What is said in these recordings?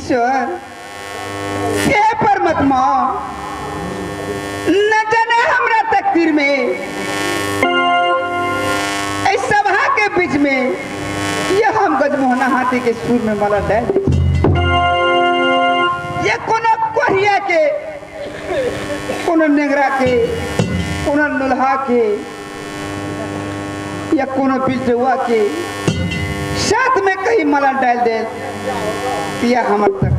ईश्वर हे परमात्मा न जाने हमरा तकदीर में इस सभा के बीच में यह हम गजमोहना हाथी के सुर में माला डाल दी। ये कोनो कोरिया के, कोनो नेगरा के, कोनो नुल्हा के या कोनो बिलजुआ के साथ में कहीं माला डाल दे पिया हमर तक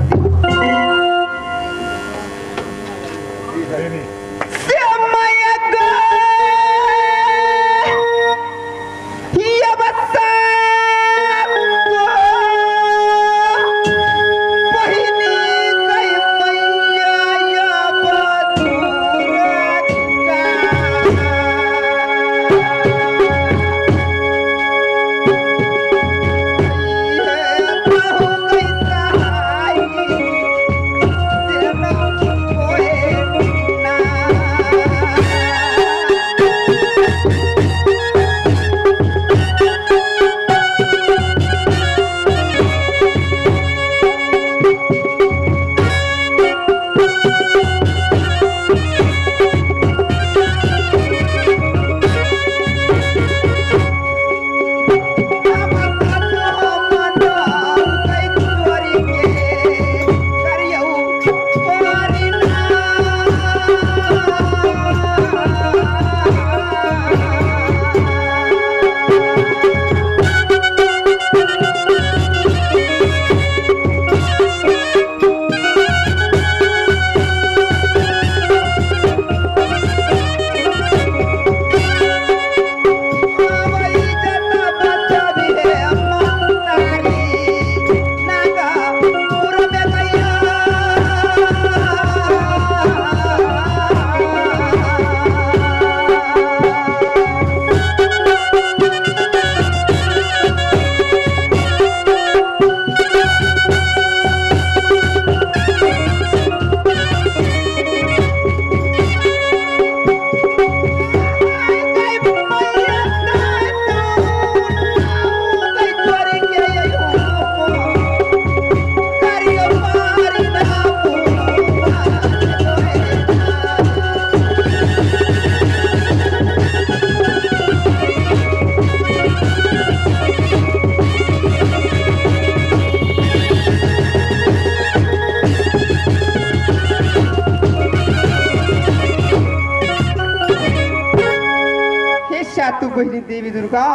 तू बहनी देवी दुर्गा,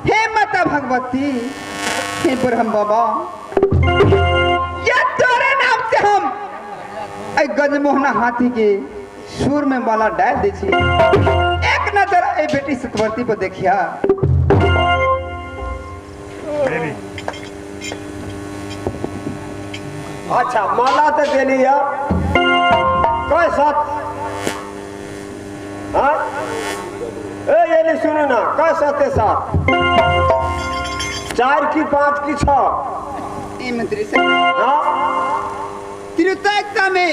हे माता भगवती, हे ब्रह्म बाबा, या तोरे नाम से हम गजमोहना हाथी के सुर में माला डाल दे छी। एक नजर ए बेटी सतवर्ती को देखिया। अच्छा माला तो दे लिया कैसा? हाँ ये नहीं सुनो ना, कैसा ते साथ 4 की 5 की 6 ये मंत्री से तिरुतायता में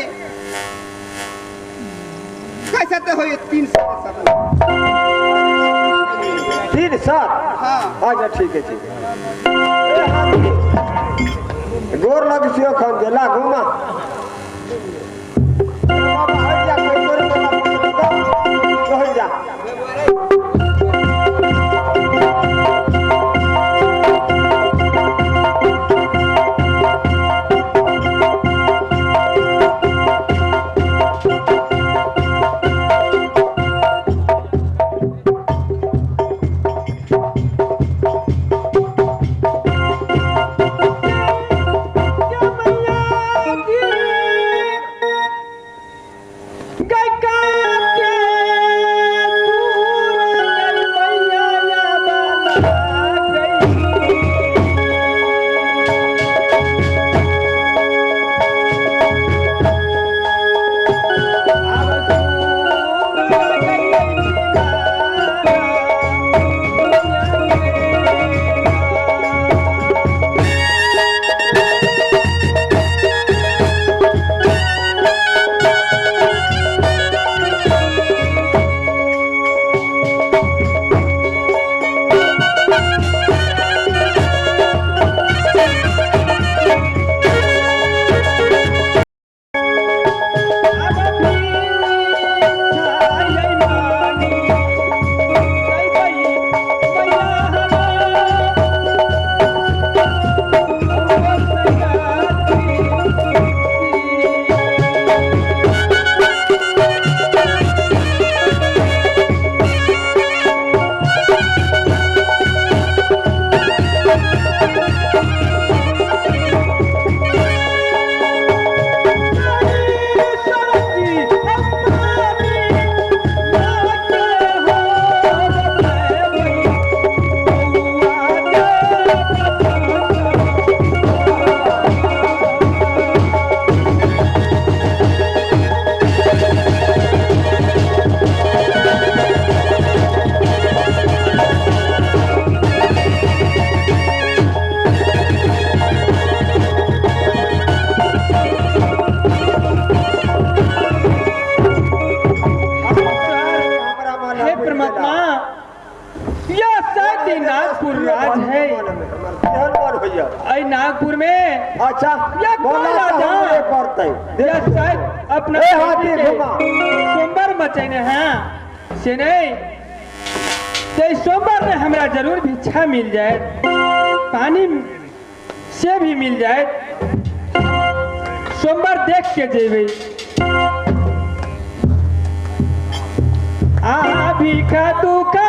कैसा तो हो 3 7 3 7। हाँ अच्छा ठीक है गोर लग सियो खान जे लागू ना जा हाथी नागपुर राज है। केहन मन भैया आई नागपुर में अच्छा या बोला कोई राजा? तो हमरे पड़तै या शायद अपना ए हाथी घुमा सोमवार मचैने हैं से नहीं ते सोमवार में हमरा जरूर भिक्षा मिल जाए, पानी से भी मिल जाए। सोमवार देख के जेबे आ भिखा तू का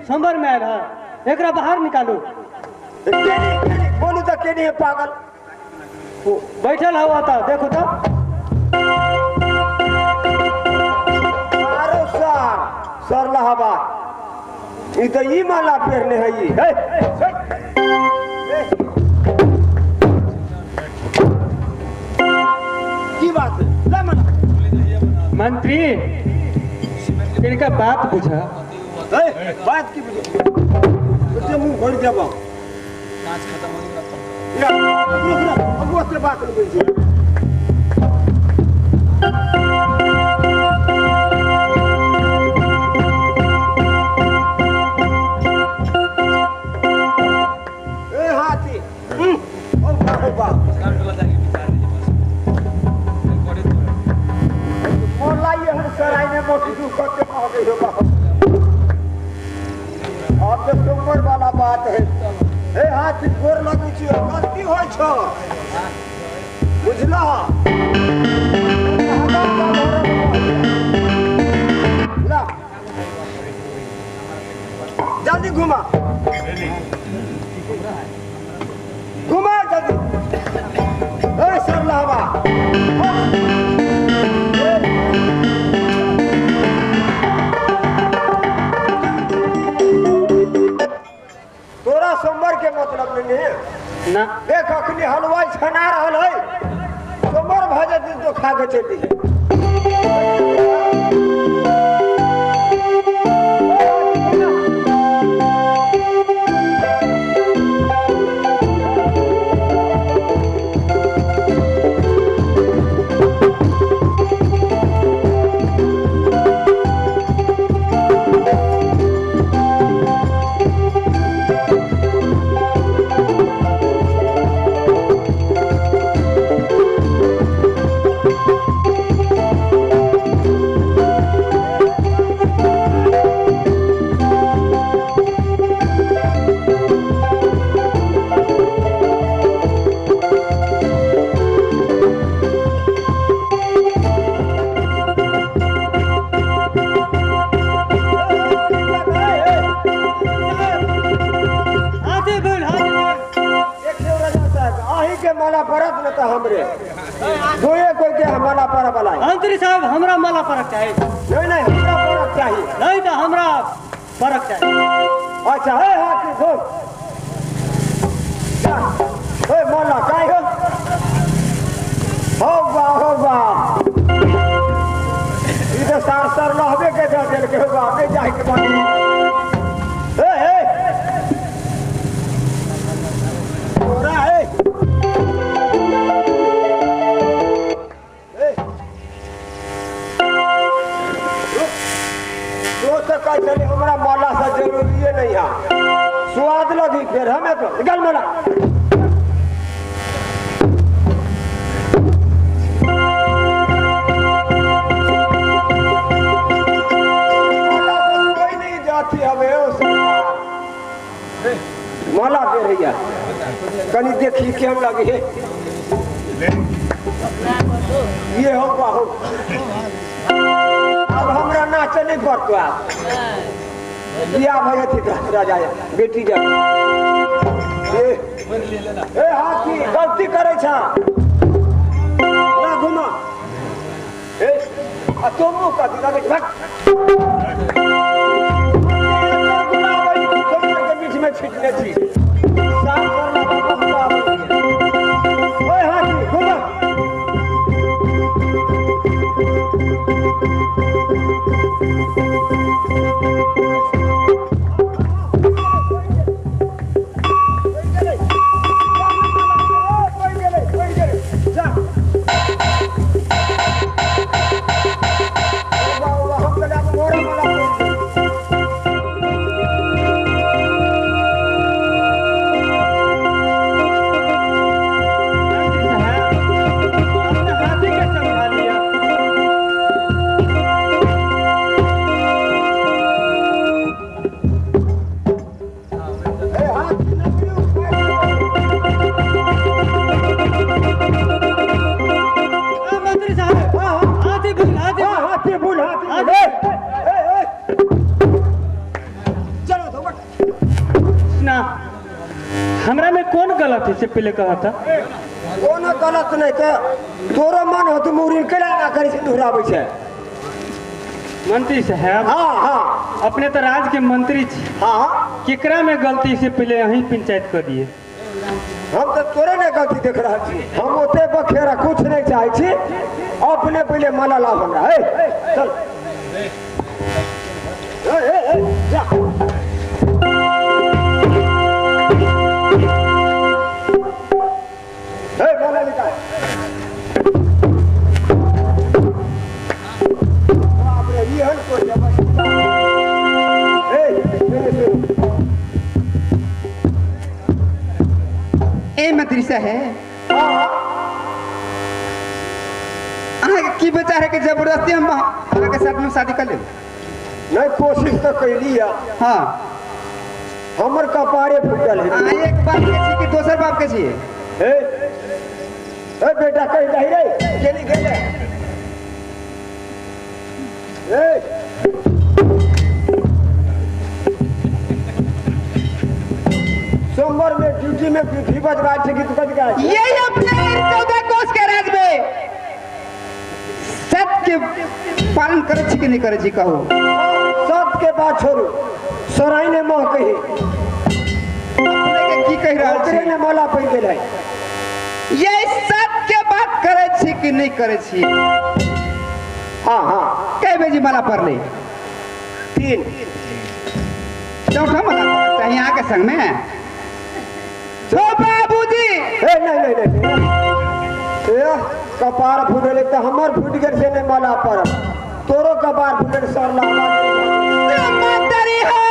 सोमवार में आयल है, एकरा बाहर निकालो। बोलू तो केनी है पागल बैठल हवा था देखो तो मारो सर लहबा ई तो ई माला पेरने है ई की बात है मंत्री इनका बात पूछा बात की बुझे मुंह भर जाबा नाच खत्म हो गया अब वो से बात नहीं ए हाथी ओ बाबा मोला ये हर सराय में मोटी दुख करके पहुंच गई हो बाबा अब तो सोमवार वाला बात है ए हाथी गोर लगू छी गलती होय छ बुझला ला जल्दी घुमा घुमा जल्दी ए सर लहवा तोरा सोमवार के मतलब नहीं है ना देख अखनी हलवाई छना रहल है सोमवार भजे दिन तो खा के चली माला परत न तो हमरे दोए कोई के माला पर बलाई मंत्री साहब हमरा माला परक चाहिए नहीं नहीं हमरा परत चाहिए नहीं तो हमरा परक चाहिए अच्छा है हाथ दो ए माला काय हो वाह इधर सार लहबे के दे देल के होगा नहीं जाए के बात ए तोरा है तो का चले हमरा माला से जरूरी नहीं है स्वाद लगी फिर हमें तो निकल माला कोई नहीं जाती हमें माला दे रही है कहीं देखी केम लगी है ये हो बाहु अब हमरा नाचे नहीं पड़तो बिया भैया थी राजा बेटी जा ए हाथी गलती करे छा ना घुमा ए आ तुम का दिला के भाग के बीच में छिटने छी साफ करना ओए हाथी घुमा हमरा में कौन गलत है से पहले कहा था कोनो गलत नहीं तो तोरो मन हो तो मुरी केला ना करी से दोहराबै छै मंत्री साहब हां हां अपने तो राज के मंत्री छी हां केकरा में गलती से पहले यही पंचायत कर दिए हम तो तोरे ने गलती देख रहा छी हम ओते बखेरा कुछ नहीं चाहे छी अपने पहले माला ला हमरा ए चल ए जा ए माला निकाल बाप रे ये हन को जब ए मंत्री साहब की बेचारे के जबरदस्ती हम के साथ में शादी कर ले नहीं कोशिश तो कैली है हाँ हमर कपारे फूटल है एक बाप के छी कि दोसर बाप के छी ए बेटा कहीं नहीं रे केली गेले ए सोमवार में ड्यूटी में भी बजवा छै कि तू कद का ये अपने 14 कोस के राज में सत्य पालन करे छी कि नहीं करे छी कहो सब के बात छोड़ू सराय ने मोह कही अपने के की कह रहल छी ने माला पड़ गेल है ये सत्य बात करे छी कि नहीं करे छी हां हां कै बजे माला पर ले 3 चौथा माला चाहिए आके संग में ओ बाबूजी नहीं ए कपार फूटले तो हमर फूट गेल से ने माला पर तोरो कपार फूटल सर लावा मंत्री हो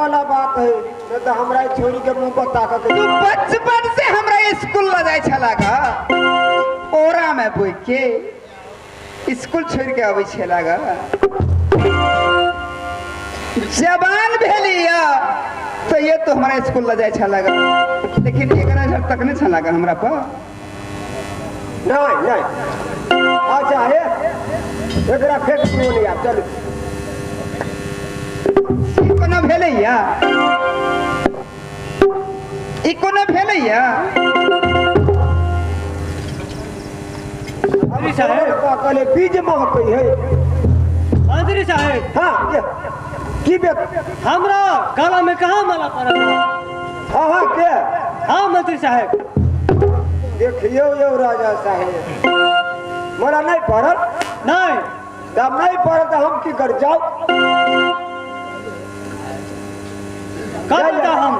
वाला बात है नहीं तो हमरा छोरी के मुंह पर ताकत तू बचपन से हमरा स्कूल ल जाय छला गा ओरा में बोई के स्कूल छोड़ के आबै छला गा जवान भेलिया तो ये तो हमारा स्कूल ल जाय छला गा लेकिन एकरा घर तक नहीं छला गा हमरा पर नहीं अच्छा है एकरा फेंक दियो नहीं आप चल ई कोनो भेलैया ई कोनो भेलैया मंत्री साहब कहले बीज महकई है मंत्री साहब हाँ की बेट हमरा गला में कहाँ माला पड़ा हाँ के हाँ मंत्री साहब देखियो यो राजा साहेब मोरा नहीं पड़ल नहीं जब नहीं पड़ल तो हम की कर जाओ कब जा हम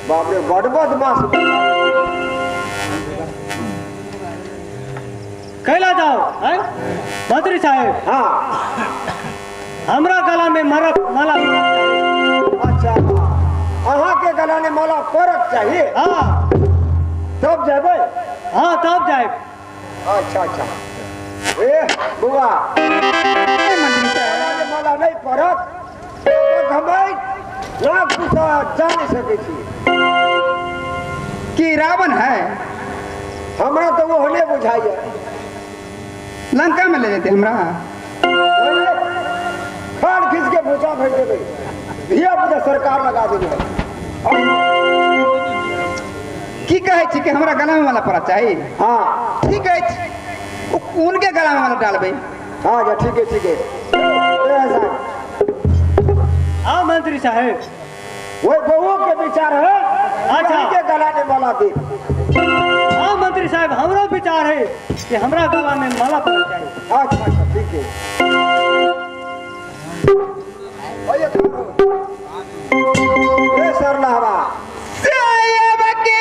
बाप रे बड़ बदमाश कैला जाओ हैं? मंत्री साहब हाँ हमरा गला में माला अच्छा अहाँ के गला में माला परक चाहिए हाँ तब जेबै हाँ तब जाए अच्छा ए बुआ मंत्री साहब गला में माला नहीं परक घमाई ना कुछ जान सके छी कि रावण है हमरा तो वो होने बुझाइए लंका में ले जाते हमरा खान खींच के भूसा भेज देवे धिया पुता सरकार लगा देवे की कहे छी कि हमरा गला में माला पड़ा चाहिए हाँ ठीक है उनके गला में माला डालबे हाँ जा ठीक है हाँ मंत्री साहब वो बहुओं के विचार है अच्छा। के गला में माला दे हाँ मंत्री साहब हमरा विचार है कि हमरा गला में माला पड़ा चाहिए अच्छा ठीक है आइए ए सर लहरा साहेब के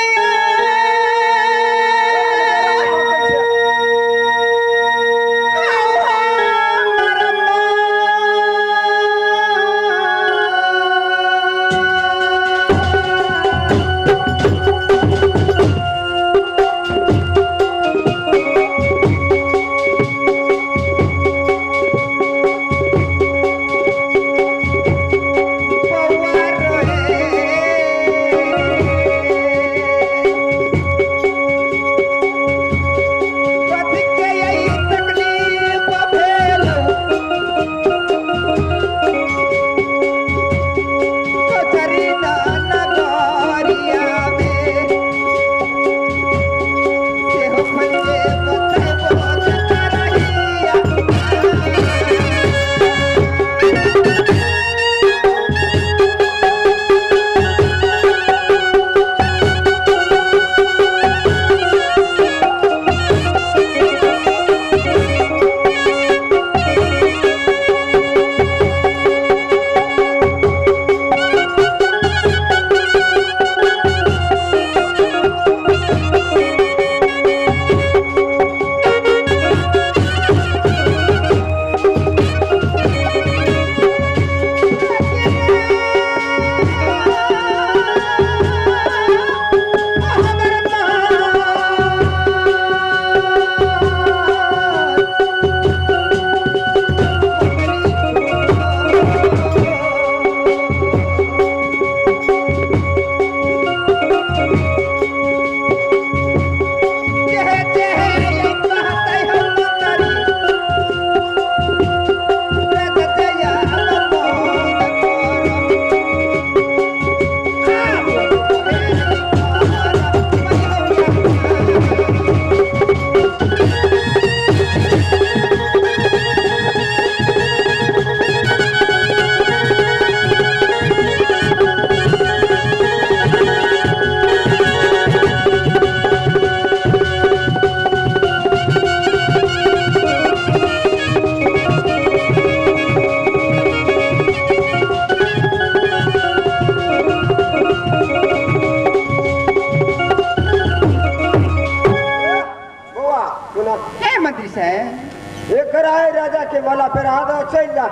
एक राय राजा के वाला पे रहा चल जा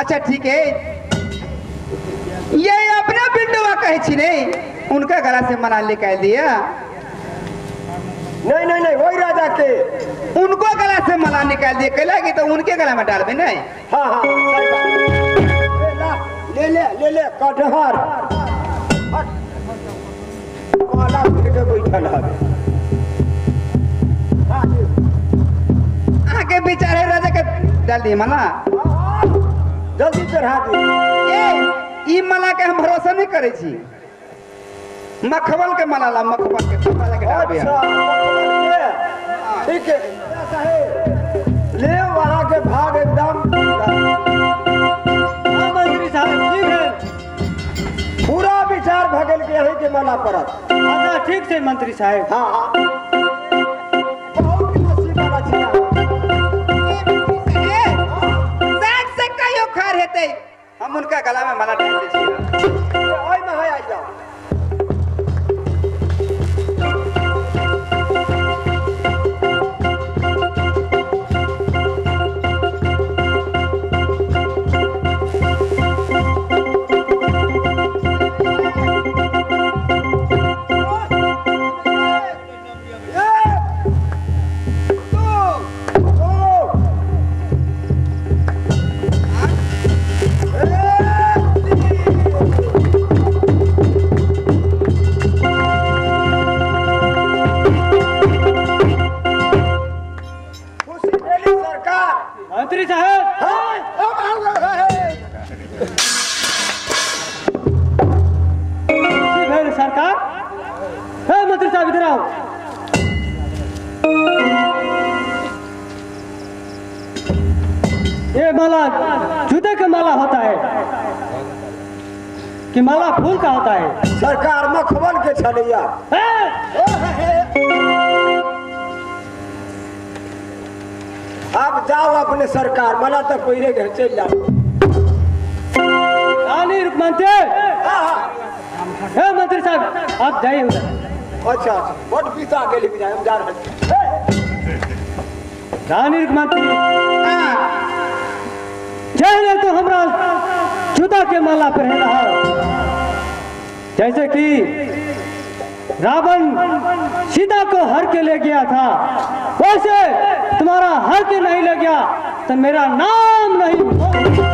अच्छा ठीक है ये अपना बिल्डवा कहे छी नहीं उनका गला से माला निकाल दिया। नहीं नहीं नहीं वही राजा के उनको गला से माला निकाल दिया कहला कि तो उनके गला में डाल दे नहीं। हाँ हाँ सही बात। ले ले ले ले कटहर माला के बैठल हवे। आगे बेचारे राजा के डाल दिए माला। जल्दी चढ़ा दी। ई माला के हम भरोसा नहीं करे छी। मखमल के माला ला मखमल के माला के डाल दिया। अच्छा ठीक है ले वहाँ के भाग एकदम हाँ मंत्री साहब ठीक है। पूरा विचार भगल के यही के माला परत। अच्छा ठीक से मंत्री साहब। हाँ हाँ बहुत नसीब वाला छिया। साठ से कहियो खार हेते हम उनका गला में माला डाल दे छी। ओए में है आई जाओ। मंत्री साहब सरकार। है मंत्री साहब इधर आओ। ये माला जूते का माला होता है कि माला फूल का होता है? सरकार मखमल के छलिया। अब जाओ अपने सरकार मला तक कोई घर चल जाओ। रानी रुकमंत्री है मंत्री साहब आप जाइए उधर। अच्छा अच्छा वोट पीछा गेली बिना हम जा रहे रानी रुकमंत्री जहने तो हमरा जूता के माला पहन रहा जैसे कि रावण सीता को हर के ले गया था वैसे तुम्हारा हर के नहीं ले गया तो मेरा नाम नहीं।